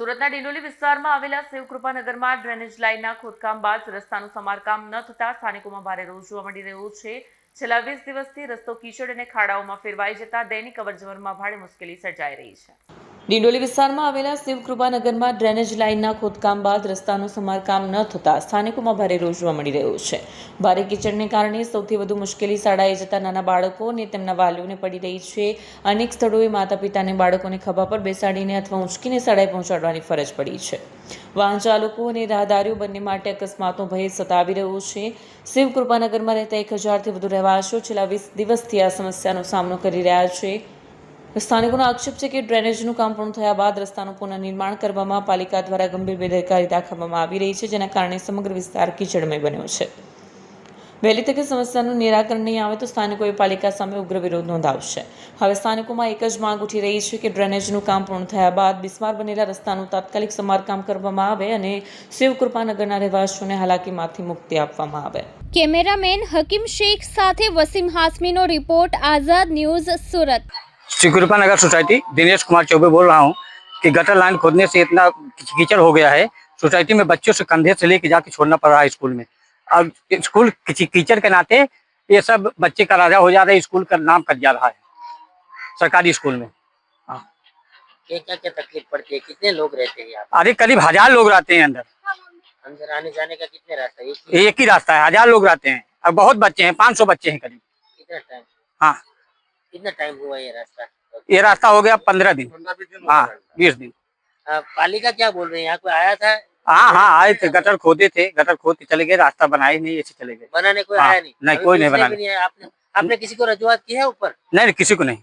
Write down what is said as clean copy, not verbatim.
સુરતના ડિંડોલી વિસ્તારમાં આવેલા શિવકૃપાનગરમાં ડ્રેનેજ લાઇનના ખોદકામ બાદ રસ્તાનું સમારકામ ન થતા સ્થાનિકોમાં ભારે રોષ જોવા મળી રહ્યો છે। છેલ્લા 20 દિવસથી રસ્તો કીચડ અને ખાડાઓમાં ફેરવાઈ જતા દૈનિક અવરજવરમાં ભારે મુશ્કેલી સર્જાઈ રહી છે। ડિંડોલી વિસ્તારમાં આવેલા શિવકૃપાનગરમાં ડ્રેનેજ લાઇનના ખોદકામ બાદ રસ્તાનું સમારકામ ન થતા સ્થાનિકોમાં ભારે રોષ જોવા મળી રહ્યો છે। ભારે કીચડને કારણે સૌથી વધુ મુશ્કેલી શાળાએ જતા નાના બાળકો અને તેમના વાલીઓને પડી રહી છે। અનેક સ્થળોએ માતા પિતાને બાળકોને ખભા પર બેસાડીને અથવા ઊંચકીને શાળાએ પહોંચાડવાની ફરજ પડી છે। વાહન ચાલકો અને રાહદારીઓ બંને માટે અકસ્માતનો ભય સતાવી રહ્યો છે। શિવકૃપાનગરમાં રહેતા 1000થી વધુ રહેવાસીઓ છેલ્લા 20 દિવસથી આ સમસ્યાનો સામનો કરી રહ્યા છે। સ્થાનિકોનો આક્ષેપ છે કે ડ્રેનેજનું કામ પૂર્ણ થયા બાદ રસ્તાનું પુનઃનિર્માણ કરવામાં પાલિકા દ્વારા ગંભીર બેદરકારી દાખવવામાં આવી રહી છે, જેના કારણે સમગ્ર વિસ્તાર કીચડમય બન્યો છે। વહેલી તકે સમસ્યાનું નિરાકરણ નહીં આવે તો સ્થાનિકોએ પાલિકા સામે ઉગ્ર વિરોધ નોંધાવશે। હવે સ્થાનિકોમાં એક જ માંગ ઉઠી રહી છે કે ડ્રેનેજનું કામ પૂર્ણ થયા બાદ બિસ્માર બનેલા રસ્તાનું તાત્કાલિક સમારકામ કરવામાં આવે અને શિવકૃપાનગરના રહેવાસીઓને હાલાકીમાંથી મુક્તિ આપવામાં આવે। કેમેરામેન હકીમ શેખ સાથે वसीम हाशमीનો रिपोर्ट आजाद न्यूज सूरत। शिवकृपानगर सोसाइटी दिनेश कुमार चौबे बोल रहा हूँ कि गटर लाइन खोदने से इतना कीचड़ हो गया है। सोसाइटी में बच्चों से कंधे से लेके जाके छोड़ना पड़ रहा है स्कूल में। अब स्कूल कीचड़ के नाते ये सब बच्चे का राजा हो जा रहे हैं, स्कूल का नाम कट जा रहा है सरकारी स्कूल में। हाँ, क्या क्या तकलीफ पड़ती है? कितने लोग रहते हैं यहाँ अरे करीब 1000 लोग रहते हैं अंदर। अंदर आने जाने का कितने रास्ता है? एक ही रास्ता है, 1000 लोग रहते हैं। अब बहुत बच्चे हैं, 500 बच्चे हैं करीब। कितना टाइम? हाँ, कितना टाइम हुआ ये रास्ता? ये रास्ता हो गया 15 दिन। हाँ, 20 दिन। पालिका क्या बोल रहे हैं? यहाँ कोई आया था? हाँ हाँ आए थे, गटर खोदे थे, गटर खोद के चले गए, रास्ता बनाए नहीं, ऐसे चले गए। बनाने कोई हाँ, आया नहीं? नहीं, अभी कोई नहीं दूसरे बनाने। भी नहीं आया। आपने किसी को रजूआत की है ऊपर? नहीं किसी को नहीं।